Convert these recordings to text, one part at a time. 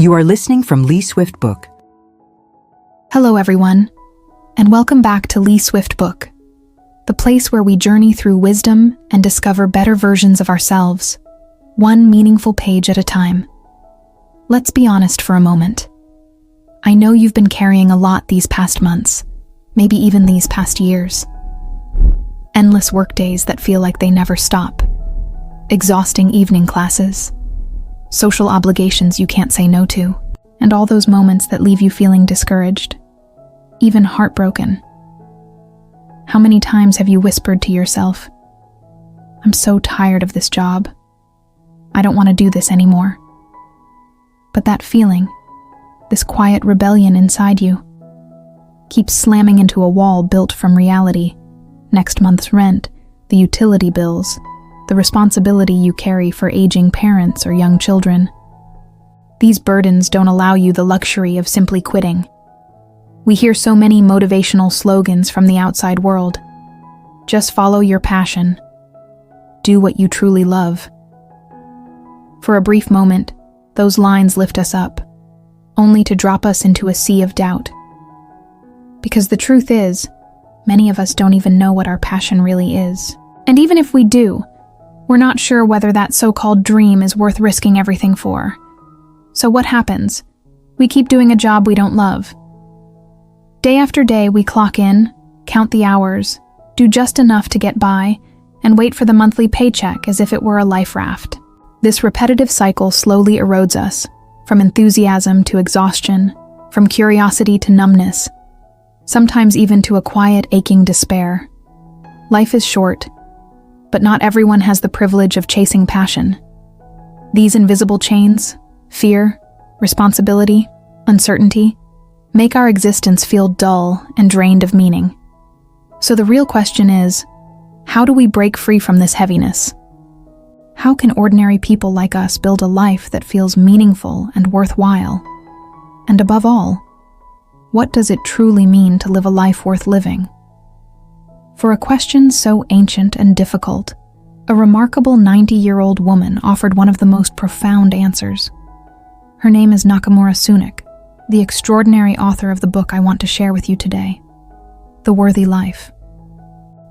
You are listening from Lee Swift Book. Hello, everyone, and welcome back to Lee Swift Book, the place where we journey through wisdom and discover better versions of ourselves, one meaningful page at a time. Let's be honest for a moment. I know you've been carrying a lot these past months, maybe even these past years. Endless workdays that feel like they never stop, exhausting evening classes, social obligations you can't say no to, and all those moments that leave you feeling discouraged, even heartbroken. How many times have you whispered to yourself, "I'm so tired of this job. I don't want to do this anymore." But that feeling, this quiet rebellion inside you, keeps slamming into a wall built from reality, next month's rent, the utility bills, the responsibility you carry for aging parents or young children. These burdens don't allow you the luxury of simply quitting. We hear so many motivational slogans from the outside world. Just follow your passion. Do what you truly love. For a brief moment, those lines lift us up, only to drop us into a sea of doubt. Because the truth is, many of us don't even know what our passion really is. And even if we do, we're not sure whether that so-called dream is worth risking everything for. So what happens? We keep doing a job we don't love. Day after day, we clock in, count the hours, do just enough to get by, and wait for the monthly paycheck as if it were a life raft. This repetitive cycle slowly erodes us, from enthusiasm to exhaustion, from curiosity to numbness, sometimes even to a quiet, aching despair. Life is short, but not everyone has the privilege of chasing passion. These invisible chains, fear, responsibility, uncertainty, make our existence feel dull and drained of meaning. So the real question is, how do we break free from this heaviness? How can ordinary people like us build a life that feels meaningful and worthwhile? And above all, what does it truly mean to live a life worth living? For a question so ancient and difficult, a remarkable 90-year-old woman offered one of the most profound answers. Her name is Nakamura Sunek, the extraordinary author of the book I want to share with you today, The Worthy Life.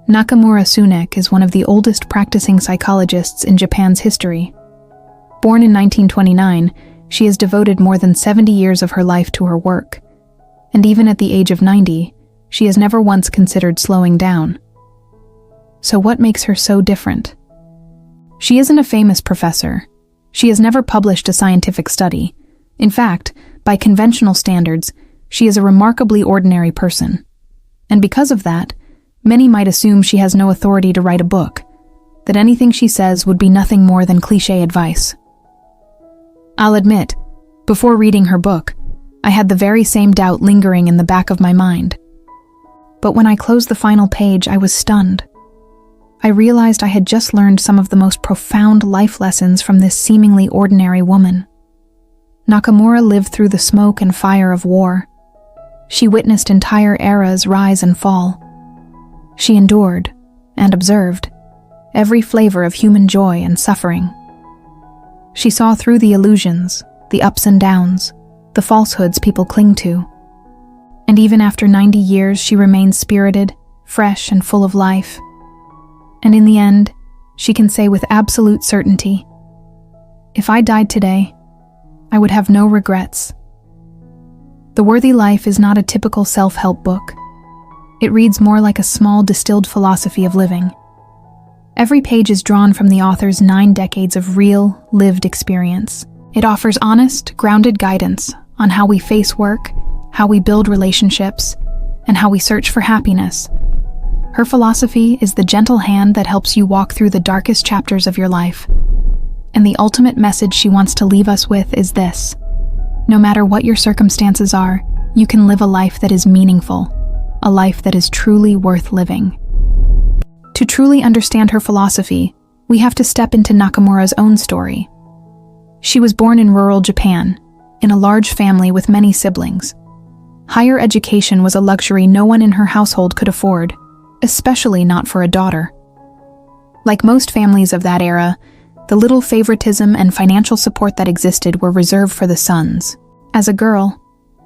Nakamura Sunek is one of the oldest practicing psychologists in Japan's history. Born in 1929, she has devoted more than 70 years of her life to her work, and even at the age of 90, she has never once considered slowing down. So what makes her so different? She isn't a famous professor. She has never published a scientific study. In fact, by conventional standards, she is a remarkably ordinary person. And because of that, many might assume she has no authority to write a book, that anything she says would be nothing more than cliché advice. I'll admit, before reading her book, I had the very same doubt lingering in the back of my mind. But when I closed the final page, I was stunned. I realized I had just learned some of the most profound life lessons from this seemingly ordinary woman. Nakamura lived through the smoke and fire of war. She witnessed entire eras rise and fall. She endured and observed every flavor of human joy and suffering. She saw through the illusions, the ups and downs, the falsehoods people cling to. And even after 90 years, she remains spirited, fresh, and full of life. And in the end, she can say with absolute certainty, "If I died today, I would have no regrets." The Worthy Life is not a typical self-help book. It reads more like a small distilled philosophy of living. Every page is drawn from the author's 9 decades of real, lived experience. It offers honest, grounded guidance on how we face work, how we build relationships, and how we search for happiness. Her philosophy is the gentle hand that helps you walk through the darkest chapters of your life. And the ultimate message she wants to leave us with is this: no matter what your circumstances are, you can live a life that is meaningful, a life that is truly worth living. To truly understand her philosophy, we have to step into Nakamura's own story. She was born in rural Japan, in a large family with many siblings. Higher education was a luxury no one in her household could afford, especially not for a daughter. Like most families of that era, the little favoritism and financial support that existed were reserved for the sons, As a girl,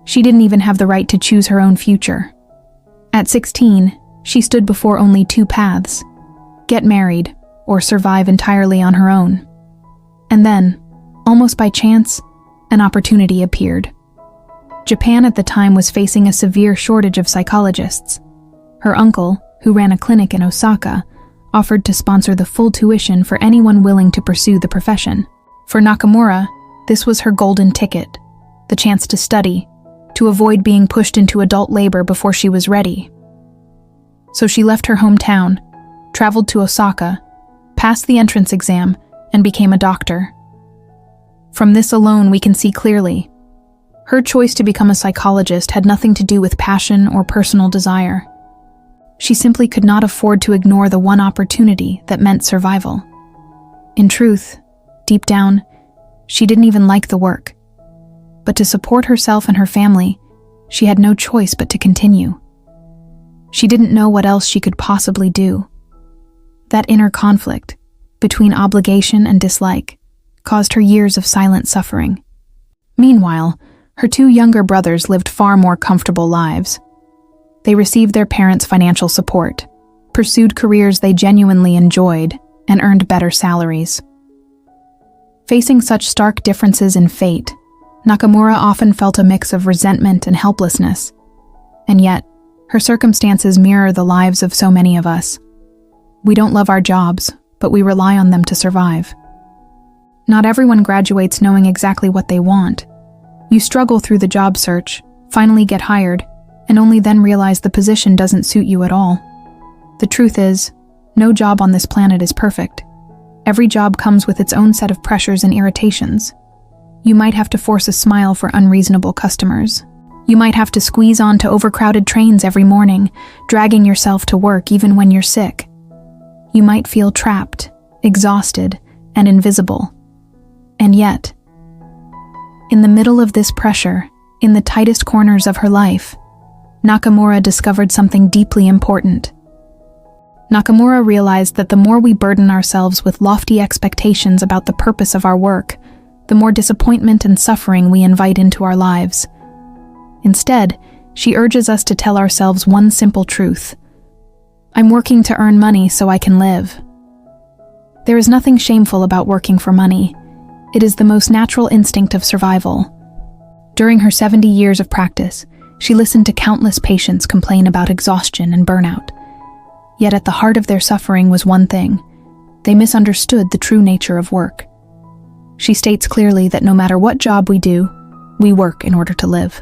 she didn't even have the right to choose her own future. At 16, she stood before only two paths: get married or survive entirely on her own. And then, almost by chance, an opportunity appeared. Japan at the time was facing a severe shortage of psychologists. Her uncle, who ran a clinic in Osaka, offered to sponsor the full tuition for anyone willing to pursue the profession. For Nakamura, this was her golden ticket, the chance to study, to avoid being pushed into adult labor before she was ready. So she left her hometown, traveled to Osaka, passed the entrance exam, and became a doctor. From this alone, we can see clearly. Her choice to become a psychologist had nothing to do with passion or personal desire. She simply could not afford to ignore the one opportunity that meant survival. In truth, deep down, she didn't even like the work. But to support herself and her family, she had no choice but to continue. She didn't know what else she could possibly do. That inner conflict, between obligation and dislike, caused her years of silent suffering. Meanwhile, her two younger brothers lived far more comfortable lives. They received their parents' financial support, pursued careers they genuinely enjoyed, and earned better salaries. Facing such stark differences in fate, Nakamura often felt a mix of resentment and helplessness. And yet, her circumstances mirror the lives of so many of us. We don't love our jobs, but we rely on them to survive. Not everyone graduates knowing exactly what they want. You struggle through the job search, finally get hired, and only then realize the position doesn't suit you at all. The truth is, no job on this planet is perfect. Every job comes with its own set of pressures and irritations. You might have to force a smile for unreasonable customers. You might have to squeeze onto overcrowded trains every morning, dragging yourself to work even when you're sick. You might feel trapped, exhausted, and invisible. And yet, in the middle of this pressure, in the tightest corners of her life, Nakamura discovered something deeply important. Nakamura realized that the more we burden ourselves with lofty expectations about the purpose of our work, the more disappointment and suffering we invite into our lives. Instead, she urges us to tell ourselves one simple truth: I'm working to earn money so I can live. There is nothing shameful about working for money. It is the most natural instinct of survival. During her 70 years of practice, she listened to countless patients complain about exhaustion and burnout. Yet at the heart of their suffering was one thing: they misunderstood the true nature of work. She states clearly that no matter what job we do, we work in order to live.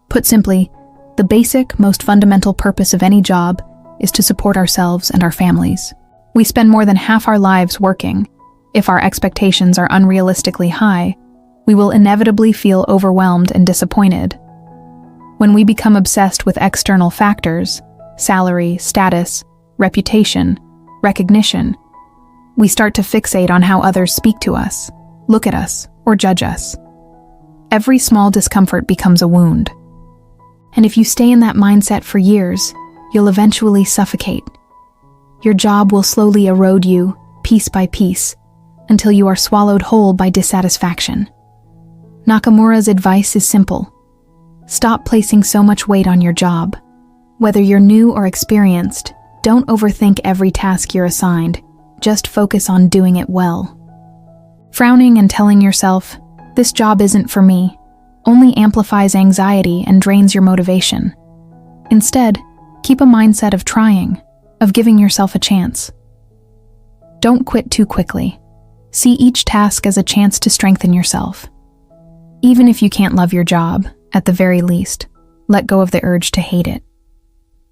Put simply, the basic, most fundamental purpose of any job is to support ourselves and our families. We spend more than half our lives working. If our expectations are unrealistically high, we will inevitably feel overwhelmed and disappointed. When we become obsessed with external factors, salary, status, reputation, recognition, we start to fixate on how others speak to us, look at us, or judge us. Every small discomfort becomes a wound. And if you stay in that mindset for years, you'll eventually suffocate. Your job will slowly erode you, piece by piece, until you are swallowed whole by dissatisfaction. Nakamura's advice is simple. Stop placing so much weight on your job. Whether you're new or experienced, don't overthink every task you're assigned. Just focus on doing it well. Frowning and telling yourself, "This job isn't for me," only amplifies anxiety and drains your motivation. Instead, keep a mindset of trying, of giving yourself a chance. Don't quit too quickly. See each task as a chance to strengthen yourself. Even if you can't love your job, at the very least, let go of the urge to hate it.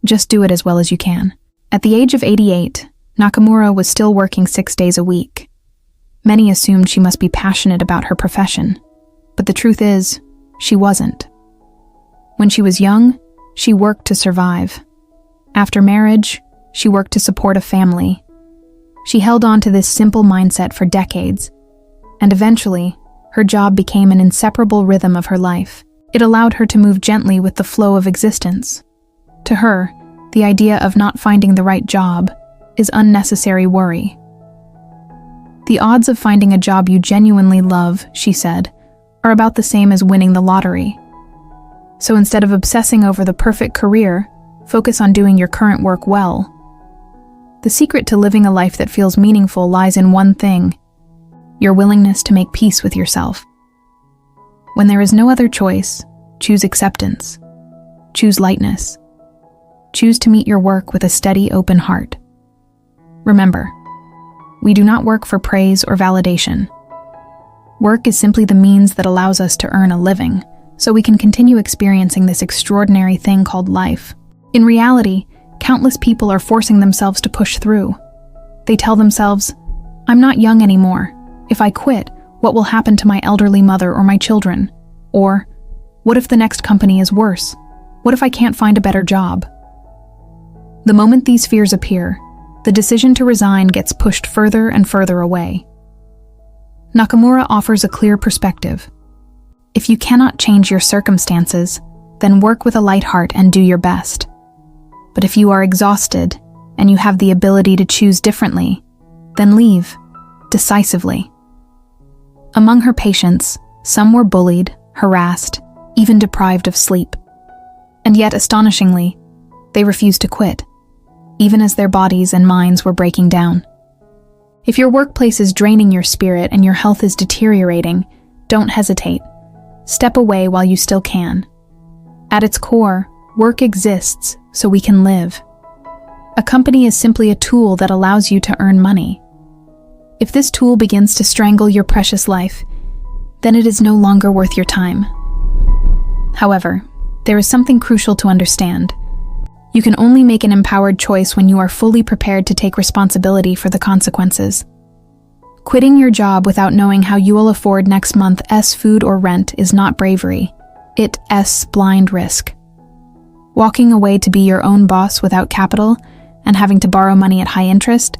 Just do it as well as you can. At the age of 88, Nakamura was still working 6 days a week. Many assumed she must be passionate about her profession, but the truth is, she wasn't. When she was young, she worked to survive. After marriage, she worked to support a family. She held on to this simple mindset for decades, and eventually, her job became an inseparable rhythm of her life. It allowed her to move gently with the flow of existence. To her, the idea of not finding the right job is unnecessary worry. The odds of finding a job you genuinely love, she said, are about the same as winning the lottery. So instead of obsessing over the perfect career, focus on doing your current work well. The secret to living a life that feels meaningful lies in one thing: your willingness to make peace with yourself. When there is no other choice, choose acceptance. Choose lightness. Choose to meet your work with a steady, open heart. Remember, we do not work for praise or validation. Work is simply the means that allows us to earn a living, so we can continue experiencing this extraordinary thing called life. In reality, countless people are forcing themselves to push through. They tell themselves, "I'm not young anymore. If I quit, what will happen to my elderly mother or my children?" Or, "What if the next company is worse? What if I can't find a better job?" The moment these fears appear, the decision to resign gets pushed further and further away. Nakamura offers a clear perspective. If you cannot change your circumstances, then work with a light heart and do your best. But if you are exhausted and you have the ability to choose differently, then leave, decisively. Among her patients, some were bullied, harassed, even deprived of sleep. And yet, astonishingly, they refused to quit, even as their bodies and minds were breaking down. If your workplace is draining your spirit and your health is deteriorating, don't hesitate. Step away while you still can. At its core, work exists so we can live. A company is simply a tool that allows you to earn money. If this tool begins to strangle your precious life, then it is no longer worth your time. However, there is something crucial to understand. You can only make an empowered choice when you are fully prepared to take responsibility for the consequences. Quitting your job without knowing how you will afford next month's food or rent is not bravery. It's blind risk. Walking away to be your own boss without capital and having to borrow money at high interest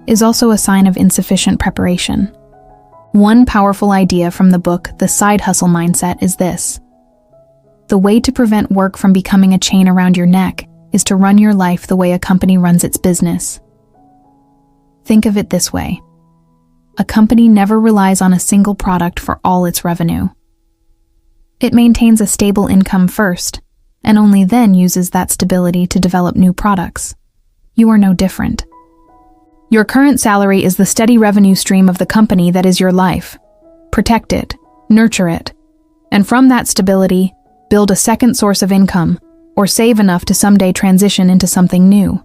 is also a sign of insufficient preparation. One powerful idea from the book, The Side Hustle Mindset, is this: the way to prevent work from becoming a chain around your neck is to run your life the way a company runs its business. Think of it this way. A company never relies on a single product for all its revenue. It maintains a stable income first, and only then uses that stability to develop new products. You are no different. Your current salary is the steady revenue stream of the company that is your life. Protect it, nurture it, and from that stability, build a second source of income, or save enough to someday transition into something new.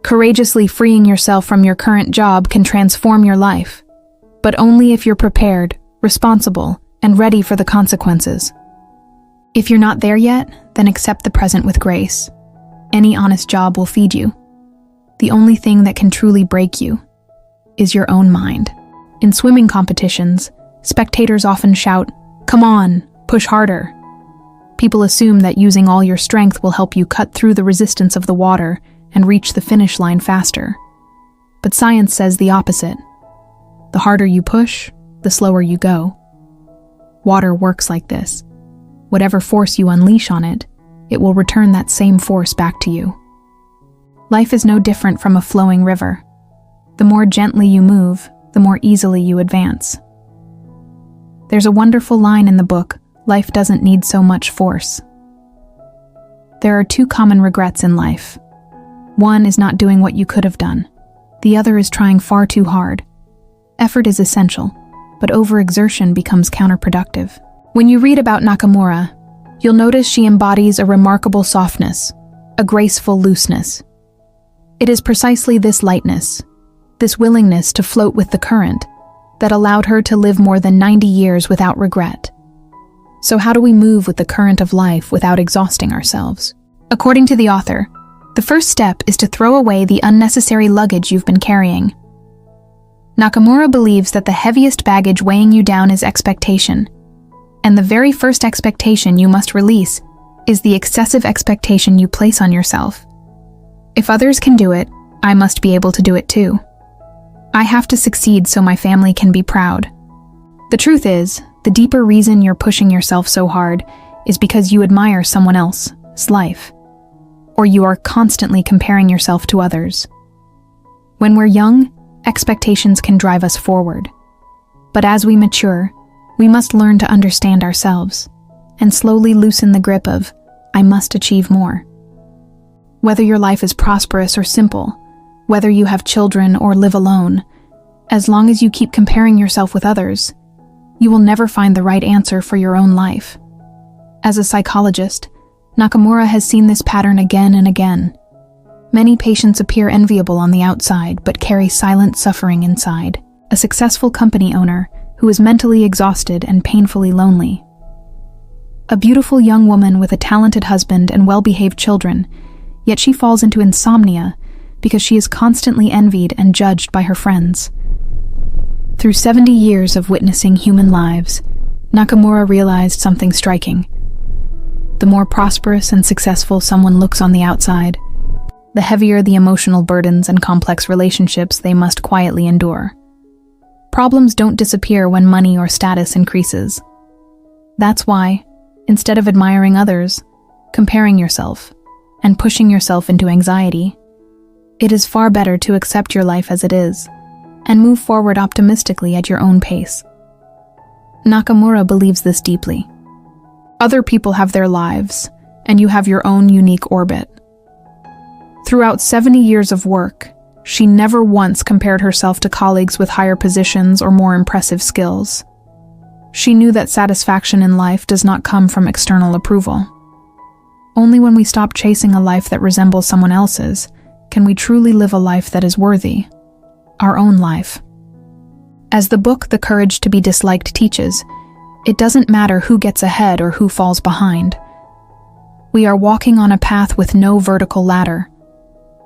Courageously freeing yourself from your current job can transform your life, but only if you're prepared, responsible, and ready for the consequences. If you're not there yet, then accept the present with grace. Any honest job will feed you. The only thing that can truly break you is your own mind. In swimming competitions, spectators often shout, "Come on, push harder." People assume that using all your strength will help you cut through the resistance of the water and reach the finish line faster. But science says the opposite. The harder you push, the slower you go. Water works like this. Whatever force you unleash on it, it will return that same force back to you. Life is no different from a flowing river. The more gently you move, the more easily you advance. There's a wonderful line in the book, "Life doesn't need so much force." There are two common regrets in life. One is not doing what you could have done. The other is trying far too hard. Effort is essential, but overexertion becomes counterproductive. When you read about Nakamura, you'll notice she embodies a remarkable softness, a graceful looseness. It is precisely this lightness, this willingness to float with the current, that allowed her to live more than 90 years without regret. So how do we move with the current of life without exhausting ourselves? According to the author, the first step is to throw away the unnecessary luggage you've been carrying. Nakamura believes that the heaviest baggage weighing you down is expectation, and the very first expectation you must release is the excessive expectation you place on yourself. If others can do it, I must be able to do it too. I have to succeed so my family can be proud. The truth is, the deeper reason you're pushing yourself so hard is because you admire someone else's life, or you are constantly comparing yourself to others. When we're young, expectations can drive us forward. But as we mature, We must learn to understand ourselves and slowly loosen the grip of, I must achieve more. Whether your life is prosperous or simple, whether you have children or live alone, as long as you keep comparing yourself with others, you will never find the right answer for your own life. As a psychologist, Nakamura has seen this pattern again and again. Many patients appear enviable on the outside but carry silent suffering inside. A successful company owner who is mentally exhausted and painfully lonely. A beautiful young woman with a talented husband and well-behaved children, yet she falls into insomnia because she is constantly envied and judged by her friends. Through 70 years of witnessing human lives, Nakamura realized something striking. The more prosperous and successful someone looks on the outside, the heavier the emotional burdens and complex relationships they must quietly endure. Problems don't disappear when money or status increases. That's why, instead of admiring others, comparing yourself, and pushing yourself into anxiety, it is far better to accept your life as it is and move forward optimistically at your own pace. Nakamura believes this deeply. Other people have their lives, and you have your own unique orbit. Throughout 70 years of work, she never once compared herself to colleagues with higher positions or more impressive skills. She knew that satisfaction in life does not come from external approval. Only when we stop chasing a life that resembles someone else's can we truly live a life that is worthy, our own life. As the book The Courage to be Disliked teaches, it doesn't matter who gets ahead or who falls behind. We are walking on a path with no vertical ladder.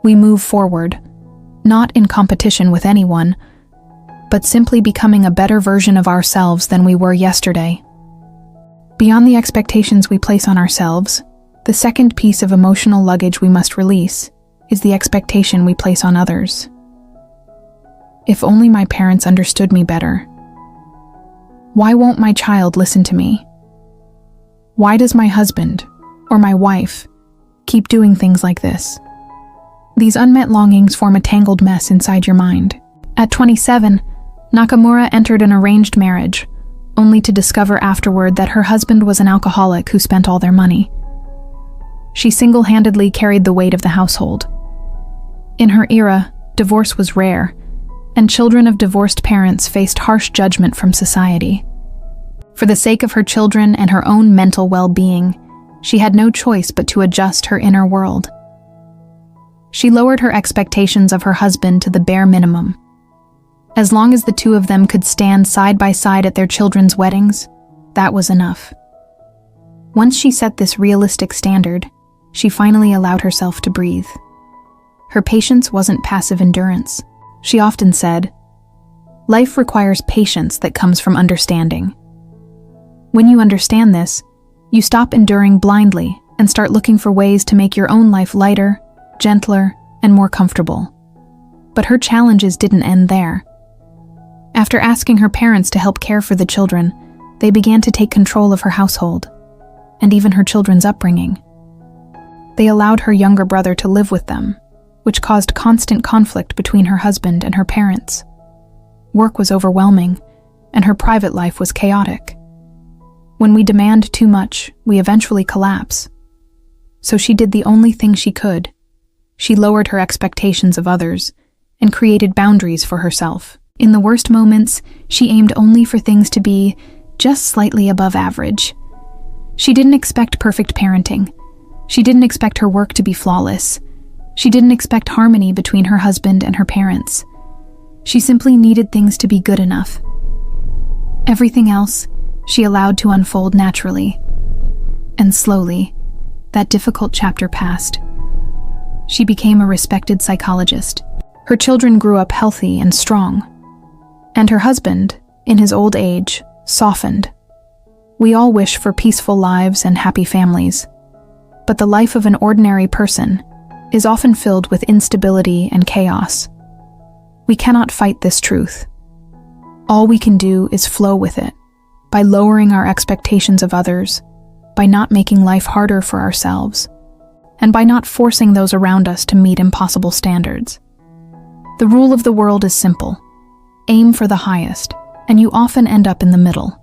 We move forward, not in competition with anyone, but simply becoming a better version of ourselves than we were yesterday. Beyond the expectations we place on ourselves, the second piece of emotional luggage we must release is the expectation we place on others. If only my parents understood me better. Why won't my child listen to me? Why does my husband or my wife keep doing things like this? These unmet longings form a tangled mess inside your mind. At 27, Nakamura entered an arranged marriage, only to discover afterward that her husband was an alcoholic who spent all their money. She single-handedly carried the weight of the household. In her era, divorce was rare, and children of divorced parents faced harsh judgment from society. For the sake of her children and her own mental well-being, she had no choice but to adjust her inner world. She lowered her expectations of her husband to the bare minimum. As long as the two of them could stand side by side at their children's weddings, that was enough. Once she set this realistic standard, she finally allowed herself to breathe. Her patience wasn't passive endurance. She often said, "Life requires patience that comes from understanding." When you understand this, you stop enduring blindly and start looking for ways to make your own life lighter, gentler, and more comfortable. But her challenges didn't end there. After asking her parents to help care for the children, they began to take control of her household, and even her children's upbringing. They allowed her younger brother to live with them, which caused constant conflict between her husband and her parents. Work was overwhelming, and her private life was chaotic. When we demand too much, we eventually collapse. So she did the only thing she could. She lowered her expectations of others and created boundaries for herself. In the worst moments, she aimed only for things to be just slightly above average. She didn't expect perfect parenting. She didn't expect her work to be flawless. She didn't expect harmony between her husband and her parents. She simply needed things to be good enough. Everything else, she allowed to unfold naturally. And slowly, that difficult chapter passed. She became a respected psychologist. Her children grew up healthy and strong. And her husband, in his old age, softened. We all wish for peaceful lives and happy families. But the life of an ordinary person is often filled with instability and chaos. We cannot fight this truth. All we can do is flow with it, by lowering our expectations of others, by not making life harder for ourselves, and by not forcing those around us to meet impossible standards. The rule of the world is simple. Aim for the highest, and you often end up in the middle.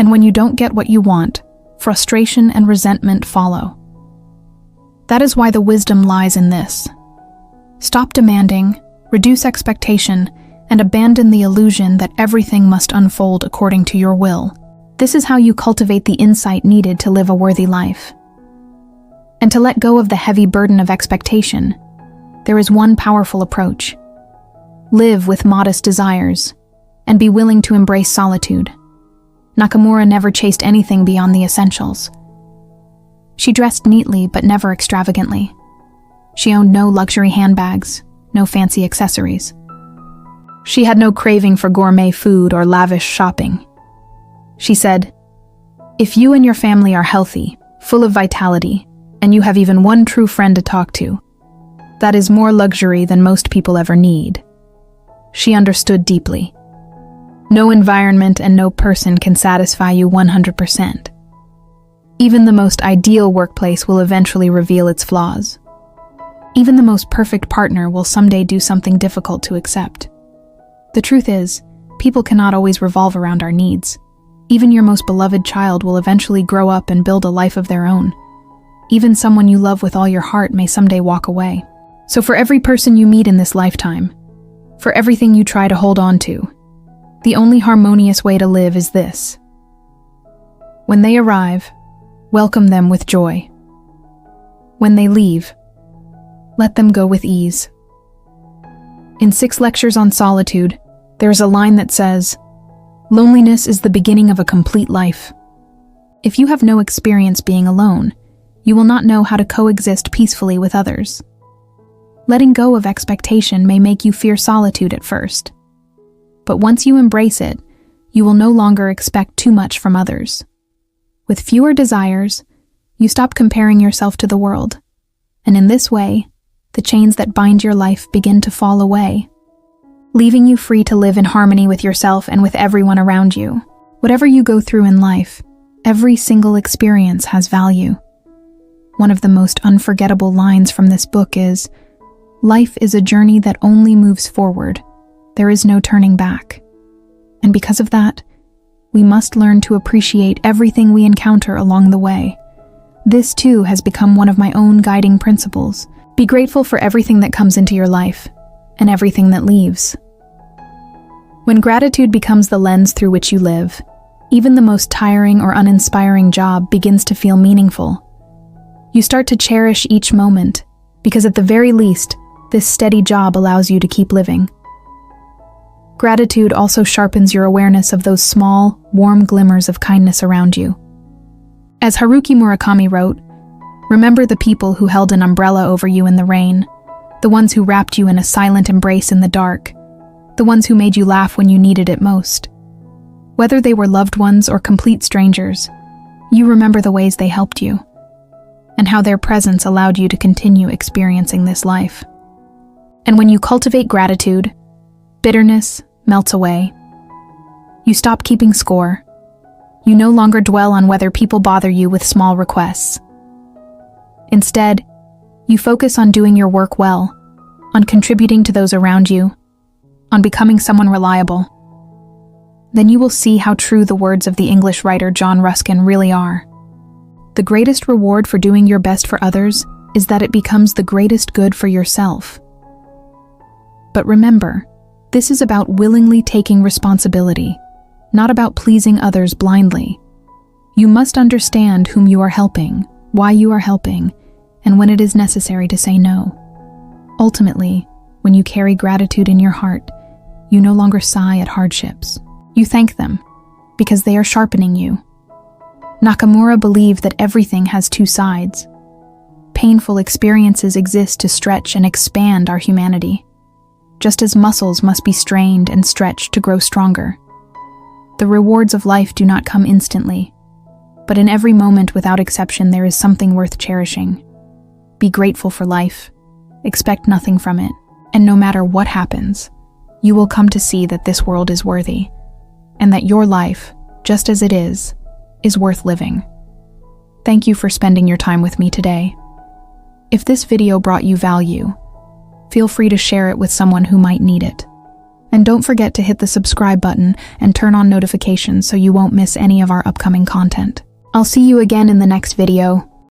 And when you don't get what you want, frustration and resentment follow. That is why the wisdom lies in this. Stop demanding, reduce expectation, and abandon the illusion that everything must unfold according to your will. This is how you cultivate the insight needed to live a worthy life. And to let go of the heavy burden of expectation, there is one powerful approach. Live with modest desires, and be willing to embrace solitude. Nakamura never chased anything beyond the essentials. She dressed neatly but never extravagantly. She owned no luxury handbags, no fancy accessories. She had no craving for gourmet food or lavish shopping. She said, "If you and your family are healthy, full of vitality, and you have even one true friend to talk to, that is more luxury than most people ever need." She understood deeply. No environment and no person can satisfy you 100%. Even the most ideal workplace will eventually reveal its flaws. Even the most perfect partner will someday do something difficult to accept. The truth is, people cannot always revolve around our needs. Even your most beloved child will eventually grow up and build a life of their own. Even someone you love with all your heart may someday walk away. So for every person you meet in this lifetime, for everything you try to hold on to, the only harmonious way to live is this. When they arrive, welcome them with joy. When they leave, let them go with ease. In 6 lectures on solitude, there is a line that says, "Loneliness is the beginning of a complete life." If you have no experience being alone, you will not know how to coexist peacefully with others. Letting go of expectation may make you fear solitude at first. But once you embrace it, you will no longer expect too much from others. With fewer desires, you stop comparing yourself to the world. And in this way, the chains that bind your life begin to fall away, leaving you free to live in harmony with yourself and with everyone around you. Whatever you go through in life, every single experience has value. One of the most unforgettable lines from this book is, "Life is a journey that only moves forward. There is no turning back." And because of that, we must learn to appreciate everything we encounter along the way. This too has become one of my own guiding principles. Be grateful for everything that comes into your life, and everything that leaves. When gratitude becomes the lens through which you live, even the most tiring or uninspiring job begins to feel meaningful. You start to cherish each moment, because at the very least, this steady job allows you to keep living. Gratitude also sharpens your awareness of those small, warm glimmers of kindness around you. As Haruki Murakami wrote, "Remember the people who held an umbrella over you in the rain, the ones who wrapped you in a silent embrace in the dark, the ones who made you laugh when you needed it most. Whether they were loved ones or complete strangers, you remember the ways they helped you, and how their presence allowed you to continue experiencing this life." And when you cultivate gratitude, bitterness melts away. You stop keeping score. You no longer dwell on whether people bother you with small requests. Instead, you focus on doing your work well, on contributing to those around you, on becoming someone reliable. Then you will see how true the words of the English writer John Ruskin really are. The greatest reward for doing your best for others is that it becomes the greatest good for yourself. But remember, this is about willingly taking responsibility, not about pleasing others blindly. You must understand whom you are helping, why you are helping, and when it is necessary to say no. Ultimately, when you carry gratitude in your heart, you no longer sigh at hardships. You thank them, because they are sharpening you. Nakamura believed that everything has two sides. Painful experiences exist to stretch and expand our humanity, just as muscles must be strained and stretched to grow stronger. The rewards of life do not come instantly, but in every moment without exception there is something worth cherishing. Be grateful for life, expect nothing from it, and no matter what happens, you will come to see that this world is worthy, and that your life, just as it is worth living. Thank you for spending your time with me today. If this video brought you value, feel free to share it with someone who might need it. And don't forget to hit the subscribe button and turn on notifications so you won't miss any of our upcoming content. I'll see you again in the next video.